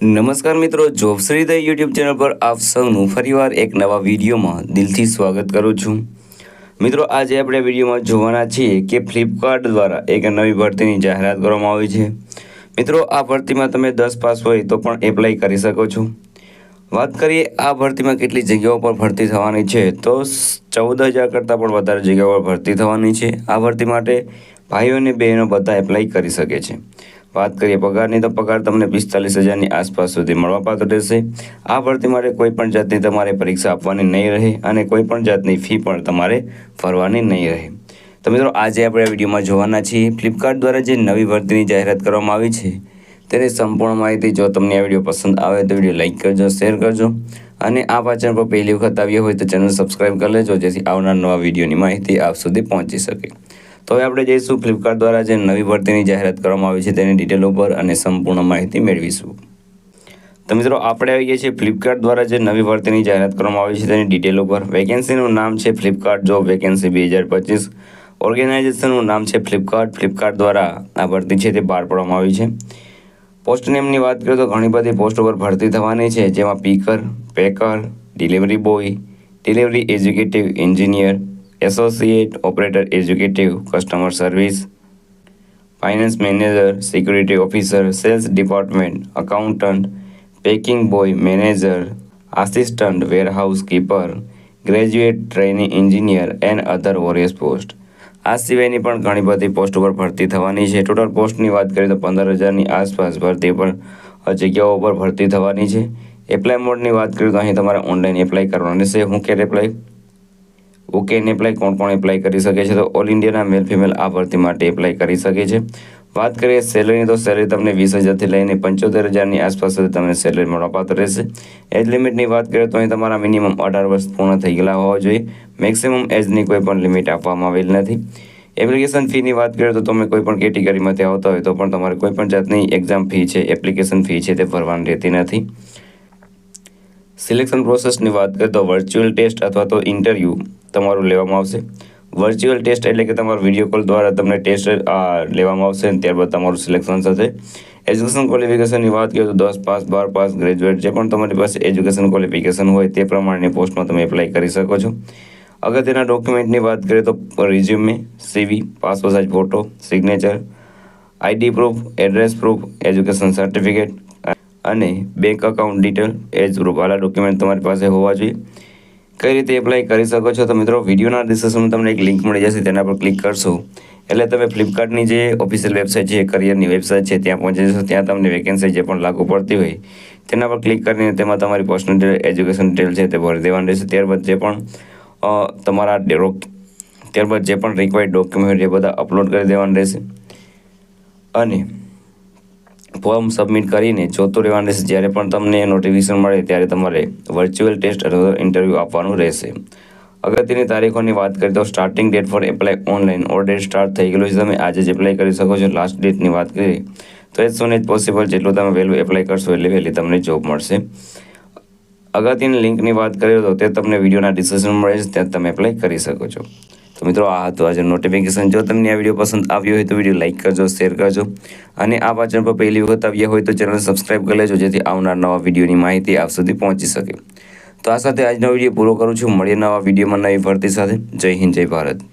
નમસ્કાર મિત્રો, જોબશ્રી the YouTube channel પર આપ સૌનું ફરીવાર એક નવા વિડીયોમાં દિલથી સ્વાગત કરું છું। મિત્રો, આજે આપણે વિડીયોમાં જોવાના છીએ કે ફ્લિપકાર્ટ દ્વારા એક નવી ભરતીની જાહેરાત કરવામાં આવી છે। મિત્રો, આ ભરતીમાં તમે 10 પાસ હોય તો પણ એપ્લાય કરી શકો છો। વાત કરીએ આ ભરતીમાં કેટલી જગ્યાઓ પર ભરતી થવાની છે તો 14,000 કરતાં પણ વધારે જગ્યાઓ પર ભરતી થવાની છે। આ ભરતી માટે ભાઈઓ અને બહેનો બધા એપ્લાય કરી શકે છે। વાત કરીએ પગારની તો પગાર તમને 45,000ની આસપાસ સુધી મળવાપાત્ર રહેશે। આ ભરતી માટે કોઈ પણ જાતની તમારે પરીક્ષા આપવાની નહીં રહે અને કોઈ પણ જાતની ફી પણ તમારે ભરવાની નહીં રહે। તો મિત્રો, આજે આપણે આ વિડીયોમાં જોવાના છીએ ફ્લિપકાર્ટ દ્વારા જે નવી ભરતીની જાહેરાત કરવામાં આવી છે તેની સંપૂર્ણ માહિતી। જો તમને આ વિડીયો પસંદ આવે તો વિડીયો લાઇક કરજો, શેર કરજો અને આ ચેનલ પર પહેલી વખત આવ્યા હોય તો ચેનલ સબસ્ક્રાઈબ કરી લેજો, જેથી આવનાર નવા વિડીયોની માહિતી આપ સુધી પહોંચી શકે। તો હવે આપણે જઈશું ફ્લિપકાર્ટ દ્વારા જે નવી ભરતીની જાહેરાત કરવામાં આવી છે તેની ડિટેલ ઉપર અને સંપૂર્ણ માહિતી મેળવીશું। તો મિત્રો, આપણે આવી ગયા છીએ ફ્લિપકાર્ટ દ્વારા જે નવી ભરતીની જાહેરાત કરવામાં આવી છે તેની ડિટેલ ઉપર। વેકેન્સીનું નામ છે ફ્લિપકાર્ટ જોબ વેકેન્સી 2025। ઓર્ગેનાઇઝેશનનું નામ છે ફ્લિપકાર્ટ। ફ્લિપકાર્ટ દ્વારા આ ભરતી છે તે બહાર પાડવામાં આવી છે। પોસ્ટ નેમની વાત કરીએ તો ઘણી બધી પોસ્ટ ઉપર ભરતી થવાની છે, જેમાં picker, packer, delivery boy, delivery executive engineer, associate operator executive, customer service, finance manager, security officer, sales department, accountant, packing boy, manager, assistant, warehouse keeper, graduate trainee engineer and other various post. આ સિવાયની પણ ઘણી બધી post ઉપર ભરતી થવાની છે। Total પોસ્ટની વાત કરીએ તો 15,000ની આસપાસ ભરતી પર જગ્યાઓ પર ભરતી થવાની છે। એપ્લાય મોડની વાત કરીએ તો અહીં તમારે ઓનલાઈન એપ્લાય કરવાનું રહેશે। હું કે એપ્લાય ઓકે ને એપ્લાય કોણ એપ્લાય કરી શકે છે તો ઓલ ઇન્ડિયાના મેલ ફિમેલ આ ભરતી માટે એપ્લાય કરી શકે છે। વાત કરીએ સેલરીની તો સેલરી તમને 20,000થી લઈને 75,000ની આસપાસ તમને સેલરી મળવાપાત્ર રહેશે। એજ લિમિટની વાત કરીએ તો અહીં તમારા મિનિમમ 18 વર્ષ પૂર્ણ થઈ ગયેલા હોવા જોઈએ। મેક્સિમમ એજની કોઈ પણ લિમિટ આપવામાં આવેલ નથી। એપ્લિકેશન ફીની વાત કરીએ તો તમે કોઈ પણ કેટેગરીમાંથી આવતા હોય તો પણ તમારે કોઈ પણ જાતની એક્ઝામ ફી છે, એપ્લિકેશન ફી છે તે ભરવાની રહેતી નથી। સિલેક્શન પ્રોસેસની વાત કરીએ તો વર્ચ્યુઅલ ટેસ્ટ અથવા તો ઇન્ટરવ્યૂ તમારું લેવામાં આવશે। વર્ચ્યુઅલ ટેસ્ટ એટલે કે તમારું વિડીયો કોલ દ્વારા તમને ટેસ્ટ લેવામાં આવશે અને ત્યારબાદ તમારું સિલેક્શન થશે। એજ્યુકેશન ક્વોલિફિકેશનની વાત કરીએ તો 10 પાસ, 12 પાસ, ગ્રેજ્યુએટ જે પણ તમારી પાસે એજ્યુકેશન ક્વોલિફિકેશન હોય તે પ્રમાણેની પોસ્ટમાં તમે એપ્લાય કરી શકો છો। અગત્યના ડોક્યુમેન્ટની વાત કરીએ તો resume, CV, passport size photo, signature, ID proof, address proof, education certificate અને bank account detail, age proof આલા ડોક્યુમેન્ટ તમારી પાસે હોવા જોઈએ। કઈ રીતે એપ્લાય કરી શકો છો તો મિત્રો, વિડીયોના ડિસ્ક્રિપ્શનમાં તમને એક લિંક મળી જશે, તેના પર ક્લિક કરશો એટલે તમે ફ્લિપકાર્ટની જે ઓફિશિયલ વેબસાઇટ છે, કરિયરની વેબસાઇટ છે ત્યાં પહોંચી જશો। ત્યાં તમને વેકેન્સી જે પણ લાગુ પડતી હોય તેના પર ક્લિક કરીને તેમાં તમારી પર્સનલ ડિટેલ, એજ્યુકેશન ડિટેલ છે તે ભરી દેવાની રહેશે। ત્યારબાદ જે પણ રિક્વાયર્ડ ડોક્યુમેન્ટ એ બધા અપલોડ કરી દેવાના રહેશે અને ફોર્મ સબમિટ કરીને જોતું રહેવાનું રહેશે। જ્યારે પણ તમને નોટિફિકેશન મળે ત્યારે તમારે વર્ચ્યુઅલ ટેસ્ટ અથવા ઇન્ટરવ્યૂ આપવાનું રહેશે। અગત્યની તારીખોની વાત કરીએ તો starting date four apply online already start થઈ ગયેલું છે, તમે આજે જ એપ્લાય કરી શકો છો। લાસ્ટ ડેટની વાત કરીએ તો એઝ સૂન એઝ પોસિબલ, જેટલું તમે વહેલું એપ્લાય કરશો એટલે વહેલી તમને જોબ મળશે। અગત્યની લિંકની વાત કરીએ તો તે તમને વિડીયોના ડિસ્ક્રિપ્શનમાં મળે છે, ત્યાં તમે એપ્લાય કરી શકો છો। તો મિત્રો, આ હતું આજે નોટિફિકેશન। જો તમને આ વિડીયો પસંદ આવ્યો હોય તો વિડીયો લાઇક કરજો, શેર કરજો અને આ ચેનલ પર પહેલી વખત આવ્યા હોય તો ચેનલ સબસ્ક્રાઈબ કરી લેજો, જેથી આવનાર નવા વિડીયોની માહિતી આપ સુધી પહોંચી શકે। તો આ સાથે આજનો વિડીયો પૂરો કરું છું। મળીએ નવા વિડીયોમાં નવી ભરતી સાથે। જય હિન્દ, જય ભારત।